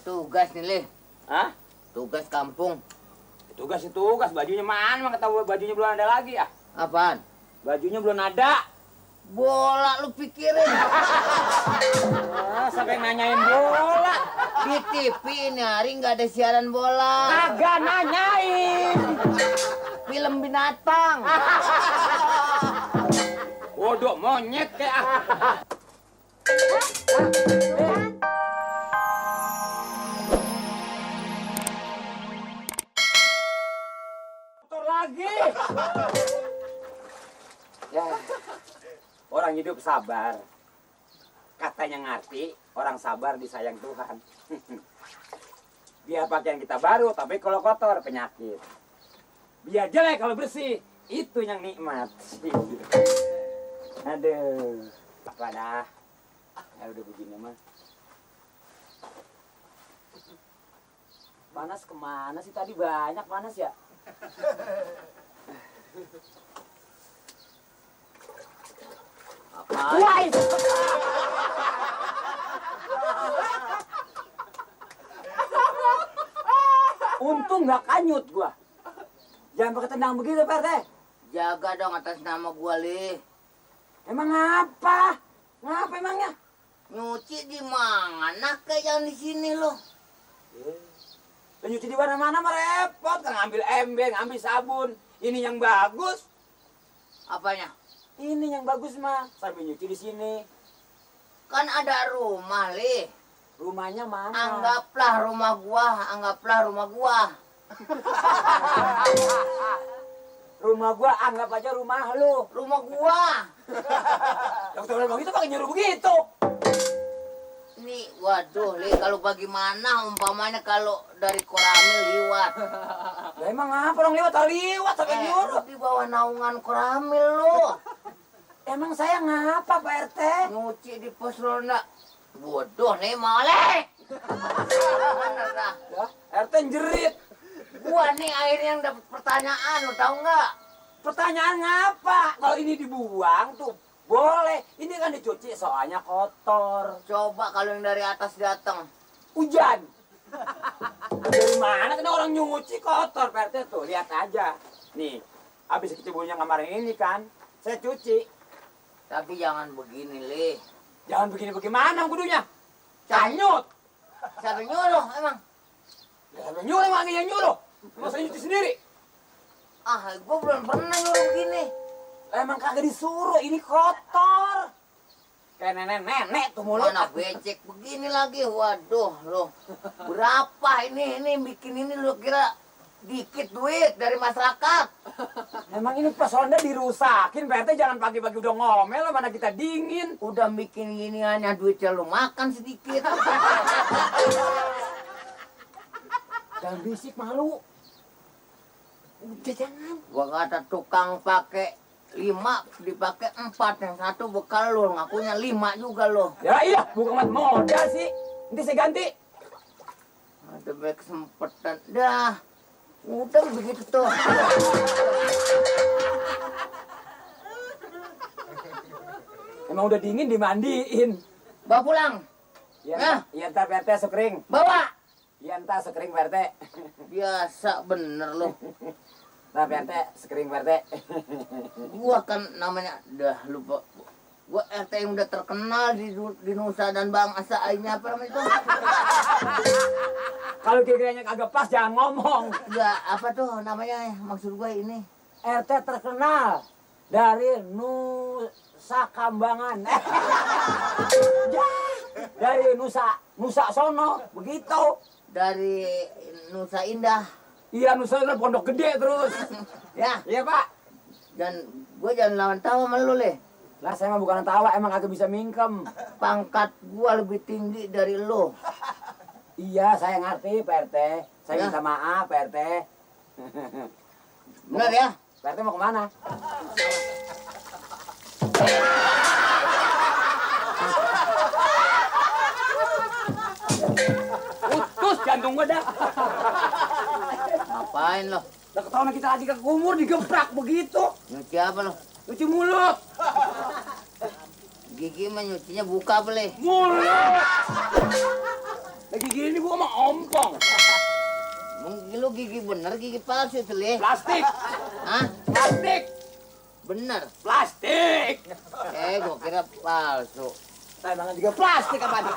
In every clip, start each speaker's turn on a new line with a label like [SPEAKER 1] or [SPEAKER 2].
[SPEAKER 1] tugas nih, Le.
[SPEAKER 2] Hah?
[SPEAKER 1] Tugas kampung.
[SPEAKER 2] Tugas, bajunya mana? Emang kata bajunya belum ada lagi ya?
[SPEAKER 1] Apaan?
[SPEAKER 2] Bajunya belum ada.
[SPEAKER 1] Bola lu pikirin.
[SPEAKER 2] Sampai nanyain bola.
[SPEAKER 1] Di TV ini hari nggak ada siaran bola.
[SPEAKER 2] Kagak nanyain.
[SPEAKER 1] Film binatang.
[SPEAKER 2] Waduh, monyet kayak kotor lagi. Ya. Orang hidup sabar. Katanya ngerti, orang sabar disayang Tuhan. Biar pakaian kita baru, tapi kalau kotor penyakit. Biar jelek kalau bersih, itu yang nikmat. Aduh, apa dah? Ya udah begini mah. Panas kemana sih tadi? Banyak panas ya? Wah! Untung nggak kanyut gua. Jangan pakai tendang begitu, Pak RT.
[SPEAKER 1] Jaga dong atas nama gua, Le.
[SPEAKER 2] Emang apa? Ngapa emangnya?
[SPEAKER 1] Nyuci di mana kayak yang di sini loh.
[SPEAKER 2] Nyuci di mana-mana mah repot, kan ngambil ember, ngambil sabun. Ini yang bagus.
[SPEAKER 1] Apanya?
[SPEAKER 2] Ini yang bagus mah, sambil nyuci di sini.
[SPEAKER 1] Kan ada rumah, Le.
[SPEAKER 2] Rumahnya mana?
[SPEAKER 1] Anggaplah rumah gua.
[SPEAKER 2] Rumah gua anggap aja rumah lu.
[SPEAKER 1] Rumah gua.
[SPEAKER 2] Dokter bilang begitu pakai nyuruh begitu.
[SPEAKER 1] Ini waduh, Le, kalau bagaimana umpamanya kalau dari Koramil liwat.
[SPEAKER 2] Lah emang apa dong liwat sampai nyuruh.
[SPEAKER 1] Di bawah naungan Koramil lu.
[SPEAKER 2] Emang saya ngapa Pak RT?
[SPEAKER 1] Nyuci di pos ronda. Bodoh nih mau, Le. Bener dah.
[SPEAKER 2] Ya, RT jerit.
[SPEAKER 1] Gua nih akhirnya yang dapat pertanyaan, lu tahu nggak?
[SPEAKER 2] Pertanyaan ngapa? Kalau ini dibuang tuh boleh. Ini kan dicuci soalnya kotor.
[SPEAKER 1] Coba kalau yang dari atas datang.
[SPEAKER 2] Hujan. Dari mana kan orang nyuci kotor Pak RT tuh? Lihat aja. Nih, habis keceburnya kemarin ini kan, saya cuci.
[SPEAKER 1] Tapi jangan begini, Le.
[SPEAKER 2] Jangan begini bagaimana kudunya? Canyut.
[SPEAKER 1] Siapa nyuruh emang?
[SPEAKER 2] Ya sampai nyuruh emang yang nyuruh. Masa nyuci sendiri?
[SPEAKER 1] Ah, gua belum pernah nyuruh begini.
[SPEAKER 2] Emang kagak disuruh, ini kotor. Kayak nenek-nenek tuh mulut.
[SPEAKER 1] Mana becek begini lagi, waduh loh. Berapa ini bikin ini lu kira dikit duit dari masyarakat?
[SPEAKER 2] Emang ini pas Honda dirusakin, Pak RT jangan pagi-pagi udah ngomel, mana kita dingin.
[SPEAKER 1] Udah bikin gini hanya duitnya lu makan sedikit.
[SPEAKER 2] Jangan bisik malu. Udah jangan.
[SPEAKER 1] Gua kata tukang pakai 5 dipakai 4, yang satu bekal lu ngakunya 5 juga lo.
[SPEAKER 2] Ya iya, bukan mat modal sih. Nanti saya ganti.
[SPEAKER 1] Ada baik kesempatan. Dah. Udah begitu tuh.
[SPEAKER 2] Emang udah dingin dimandiin.
[SPEAKER 1] Bawa pulang.
[SPEAKER 2] Iya, iya ntar Pak RT sekering.
[SPEAKER 1] Bawa.
[SPEAKER 2] Iya ntar sekering Pak RT.
[SPEAKER 1] Biasa bener lo.
[SPEAKER 2] Nah Pak RT sekering Pak RT.
[SPEAKER 1] Gua kan namanya dah lupa. Gua RT yang udah terkenal di Nusa dan Bangsa ini apa namanya itu?
[SPEAKER 2] Kalau kira-kiranya kagak pas jangan ngomong.
[SPEAKER 1] Enggak, apa tuh namanya maksud gue ini?
[SPEAKER 2] RT terkenal dari Nusa Kambangan. Dari Nusa Sono, begitu.
[SPEAKER 1] Dari Nusa Indah.
[SPEAKER 2] Iya, Nusa Indah Pondok Gede terus.
[SPEAKER 1] Ya,
[SPEAKER 2] Iya, Pak.
[SPEAKER 1] dan gue jangan lawan tawa sama lu, Le.
[SPEAKER 2] Lah, saya mah bukan tawa, emang kagak bisa mingkem.
[SPEAKER 1] Pangkat gua lebih tinggi dari lu.
[SPEAKER 2] Iya, saya ngerti, Pak RT. Saya
[SPEAKER 1] Ya.
[SPEAKER 2] minta maaf, Pak RT.
[SPEAKER 1] Benar ya?
[SPEAKER 2] Pak RT mau kemana? Putus jantung gua dah.
[SPEAKER 1] Ngapain lo?
[SPEAKER 2] Udah ketahuan kita lagi ke kumur digeprak begitu.
[SPEAKER 1] Nyuci apa lo?
[SPEAKER 2] Cuci mulut.
[SPEAKER 1] Gigi mah nyucinya buka boleh.
[SPEAKER 2] Mulut. Lagi gini gua mah ompong.
[SPEAKER 1] Mungkin lu gigi bener, gigi palsu tuh, Le.
[SPEAKER 2] Plastik.
[SPEAKER 1] Hah?
[SPEAKER 2] Plastik.
[SPEAKER 1] Bener.
[SPEAKER 2] Plastik.
[SPEAKER 1] Gua kira palsu.
[SPEAKER 2] Tangan juga plastik apa nih?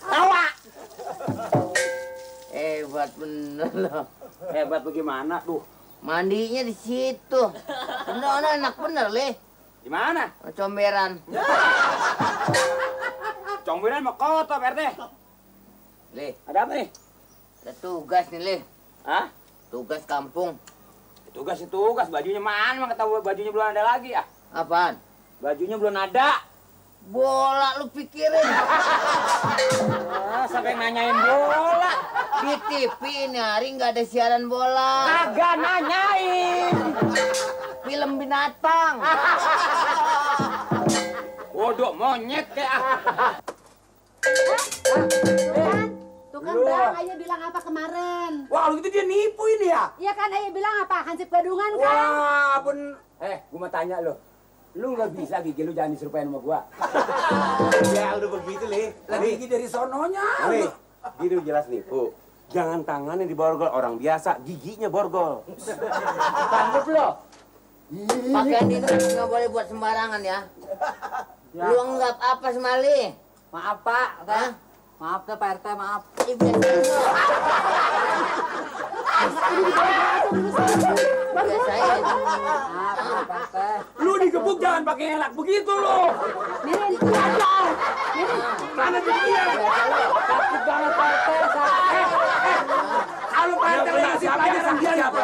[SPEAKER 2] Tawa.
[SPEAKER 1] Hebat bener loh.
[SPEAKER 2] Hebat bagaimana tuh?
[SPEAKER 1] Mandinya di situ. Bener enak bener, Le.
[SPEAKER 2] Di mana?
[SPEAKER 1] Comberan.
[SPEAKER 2] Comberan mah kotor, Pak RT.
[SPEAKER 1] Le,
[SPEAKER 2] Ada apa nih?
[SPEAKER 1] ada tugas nih, Le.
[SPEAKER 2] Hah?
[SPEAKER 1] Tugas kampung.
[SPEAKER 2] Tugas itu tugas, bajunya mana? Emang kata bajunya belum ada lagi ya?
[SPEAKER 1] Apaan?
[SPEAKER 2] Bajunya belum ada.
[SPEAKER 1] Bola lu pikirin.
[SPEAKER 2] Siapa yang nanyain bola?
[SPEAKER 1] Di TV ini hari nggak ada siaran bola.
[SPEAKER 2] Kagak nanyain.
[SPEAKER 1] Film binatang.
[SPEAKER 2] Waduh, monyet kayak.
[SPEAKER 3] Tuh kan
[SPEAKER 2] Loh.
[SPEAKER 3] Bang, Ayah bilang apa kemarin?
[SPEAKER 2] Wah, lu gitu dia nipu ini ya?
[SPEAKER 3] Iya kan Ayah bilang apa? Hansip gadungan kan?
[SPEAKER 2] Wah, gua mau tanya lo. Lu nggak bisa gigi lu jangan diserupain sama gua.
[SPEAKER 4] Ya udah begitu, Le.
[SPEAKER 2] Lagi gigi dari sononya.
[SPEAKER 4] Le, gitu jelas nih, Bu. Jangan tangannya diborgol orang biasa, giginya borgol.
[SPEAKER 1] Sanggup lo. Pakaian ini nggak boleh buat sembarangan ya. Lu anggap apa semali?
[SPEAKER 5] Maaf Pak,
[SPEAKER 1] Hah?
[SPEAKER 5] maaf tuh Pak RT, maaf.
[SPEAKER 1] Biasain lo. Biasain.
[SPEAKER 5] Maaf Pak RT.
[SPEAKER 2] Lu digebuk jangan pakai elak begitu lo.
[SPEAKER 3] Nih, belajar.
[SPEAKER 2] Mana dia?
[SPEAKER 5] Sakit banget Pak RT, sakit.
[SPEAKER 2] Kalau Pak RT lagi ngasih pelajaran dia siapa?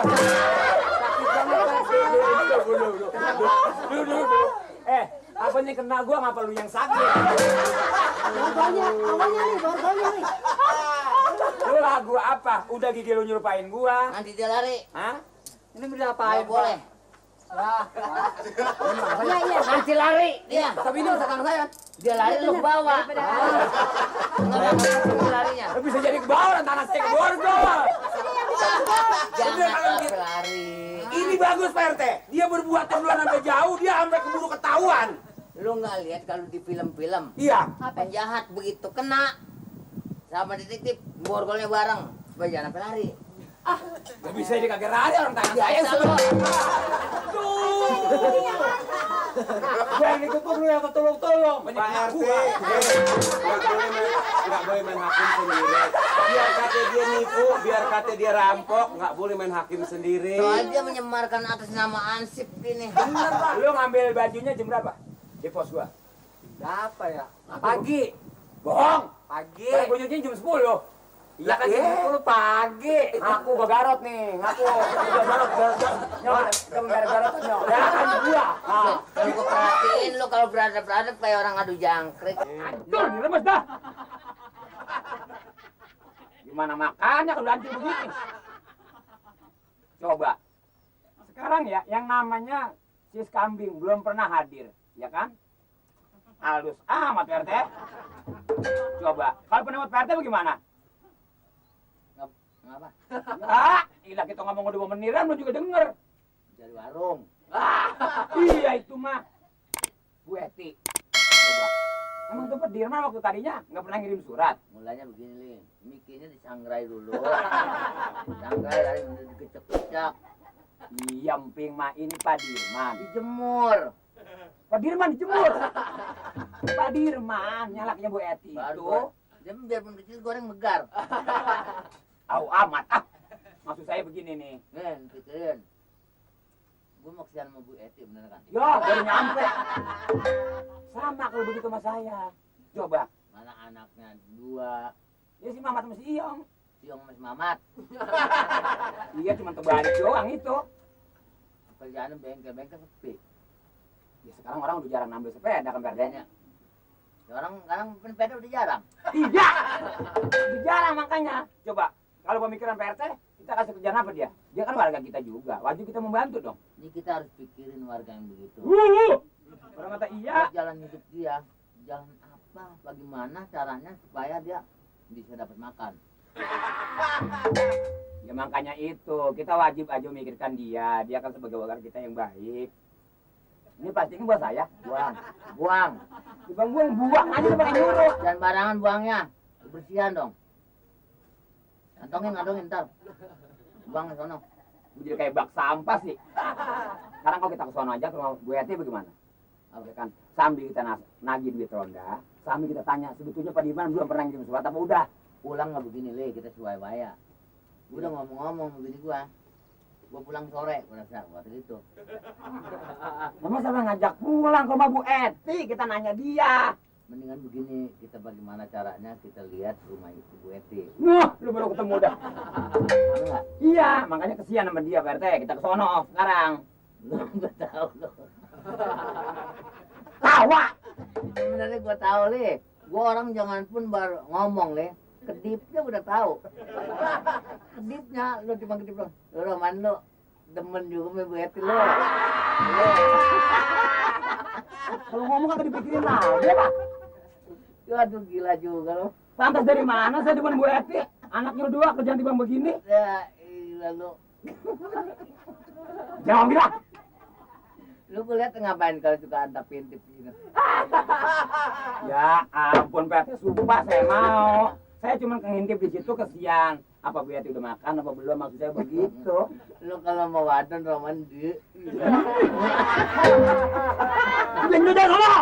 [SPEAKER 2] Dulu. Apa nih kena gua ngapa lu yang sakit?
[SPEAKER 3] Borgolnya nih.
[SPEAKER 2] Lu lagu apa? Udah gigi lu nyerupain gua.
[SPEAKER 1] Nanti dia lari.
[SPEAKER 2] Hah?
[SPEAKER 5] Ini mau diapain
[SPEAKER 1] Nggak boleh.
[SPEAKER 3] Iya.
[SPEAKER 1] Nanti lari dia.
[SPEAKER 5] Tapi ini usahakan saya.
[SPEAKER 1] Dia lari lu ke bawah. Nggak bisa larinya.
[SPEAKER 2] Lu bisa jadi ke bawah dan tanah saya ke borgol.
[SPEAKER 1] Jangan sampai lari.
[SPEAKER 2] Ini bagus Pak RT. Dia berbuat duluan sampai jauh, dia sampai keburu ketahuan.
[SPEAKER 1] Lu nggak lihat kalau di film-film
[SPEAKER 2] Iya.
[SPEAKER 1] penjahat begitu kena sama detektif borgolnya bareng supaya jangan sampai lari.
[SPEAKER 2] Gak bisa dia kagak lari orang tangan saya yang
[SPEAKER 1] Biasa lo.
[SPEAKER 2] Jangan dikepung lu yang ketolong-tolong.
[SPEAKER 4] Pak RT, nggak boleh main hakim sendiri. Biar kata dia nipu, biar kata dia rampok, nggak boleh main hakim sendiri.
[SPEAKER 1] Soalnya dia menyemarkan atas nama Ansip ini.
[SPEAKER 2] Bener Pak. Lu ngambil bajunya jam berapa? Di pos gua.
[SPEAKER 5] Berapa ya? Pagi.
[SPEAKER 2] Bohong.
[SPEAKER 5] Pagi.
[SPEAKER 2] Gua nyuciin jam 10.
[SPEAKER 5] Iya kan jam 10 pagi.
[SPEAKER 2] Ngaku gua garot nih, ngaku. Gua garot. Kamu garot nyok. Ya kan gua.
[SPEAKER 1] Kalau gue perhatiin lu kalau beradab-beradab kayak orang adu jangkrik.
[SPEAKER 2] Hancur, diremes dah. Gimana makannya kalau hancur begini? Coba. Sekarang ya, yang namanya sis kambing belum pernah hadir, ya kan? Halus amat Pak RT. Coba, kalau pendapat Pak RT bagaimana?
[SPEAKER 1] Ngapa?
[SPEAKER 2] Ah, gila kita ngomong udah 2 meniran, lu juga denger.
[SPEAKER 1] Dari warung.
[SPEAKER 2] Iya itu mah. Bu Eti. Coba. Emang tuh Pak Dirman waktu tadinya nggak pernah ngirim surat.
[SPEAKER 1] Mulanya begini, Lin. Mikinya disangrai dulu. Sangrai dari dikecek-kecek.
[SPEAKER 2] Iya, emping mah ini Pak Dirman.
[SPEAKER 1] Dijemur.
[SPEAKER 2] Pak Dirman dijemur. Pak Dirman, nyalaknya Bu Eti itu.
[SPEAKER 1] Baru dia biarpun kecil goreng megar.
[SPEAKER 2] Au amat ah. Maksud saya begini nih.
[SPEAKER 1] Nen, pikirin. Gue mau kesian sama Bu Eti bener kan?
[SPEAKER 2] Ya, baru nyampe. Sama kalau begitu sama saya. Coba.
[SPEAKER 1] Mana anaknya 2.
[SPEAKER 2] Ya si Mamat sama si Iyong.
[SPEAKER 1] Siong Mas Mamat.
[SPEAKER 2] Iya cuma kebalik doang itu.
[SPEAKER 1] Kerjaannya bengkel-bengkel sepi.
[SPEAKER 2] Ya sekarang orang udah jarang ngambil sepeda kan
[SPEAKER 1] Harganya. Orang sekarang sepeda udah jarang.
[SPEAKER 2] Tidak. Udah jarang makanya. Coba. Kalau pemikiran Pak RT, kita kasih kerjaan apa dia? Dia kan warga kita juga. Wajib kita membantu dong.
[SPEAKER 1] Ini kita harus pikirin warga yang begitu.
[SPEAKER 2] Orang kata iya.
[SPEAKER 1] Buat jalan hidup dia. Jalan apa? Bagaimana caranya supaya dia bisa dapat makan?
[SPEAKER 2] Ya makanya itu, kita wajib aja memikirkan dia. Dia kan sebagai warga kita yang baik. Ini plastiknya buat saya.
[SPEAKER 1] Buang. Buang.
[SPEAKER 2] Buang aja pakai nyuruh.
[SPEAKER 1] Dan barangan buangnya. Bersihan dong. Ngantongin ntar. Buang ke sono.
[SPEAKER 2] Jadi kayak bak sampah sih. Sekarang kalau kita ke sono aja ke rumah Bu Eti bagaimana? Oke kan, sambil kita nagih duit ronda, sambil kita tanya sebetulnya Pak Diman belum pernah ngirim surat apa udah?
[SPEAKER 1] Pulang nggak begini le, kita suai-waya. Gua udah ngomong-ngomong begini gua pulang sore, gua rasa waktu itu.
[SPEAKER 2] Mama sama ngajak pulang ke rumah Bu Eti, kita nanya dia.
[SPEAKER 1] Mendingan begini, kita bagaimana caranya kita lihat rumah itu Bu Eti.
[SPEAKER 2] Wah, lu baru ketemu dah.
[SPEAKER 1] Tahu nggak?
[SPEAKER 2] Iya, makanya kesian sama dia Pak RT, kita ke sono sekarang.
[SPEAKER 1] Lu nggak tahu lo.
[SPEAKER 2] Tawa.
[SPEAKER 1] Sebenarnya gua tahu le. Gua orang jangan pun baru ngomong le. Kedipnya udah tahu. Kedipnya lu cuma kedip lo. Lu Roman lu demen juga sama Bu Eti lo.
[SPEAKER 2] Kalau ngomong kagak dipikirin aja Pak.
[SPEAKER 1] Aduh gila juga lo.
[SPEAKER 2] Pantas dari mana saya demen Bu Eti? Anaknya dua kerjaan timbang begini.
[SPEAKER 1] Ya iya lu.
[SPEAKER 2] Jangan bilang.
[SPEAKER 1] Lu kulihat ngapain kalau suka antap intip gitu?
[SPEAKER 2] Ya ampun Pak RT, sumpah saya mau. Saya cuma ngintip di situ kesian. Apa Bu Eti udah makan apa belum? Maksud saya begitu.
[SPEAKER 1] Lu kalau mau wadon Roman di.
[SPEAKER 2] Udah sono.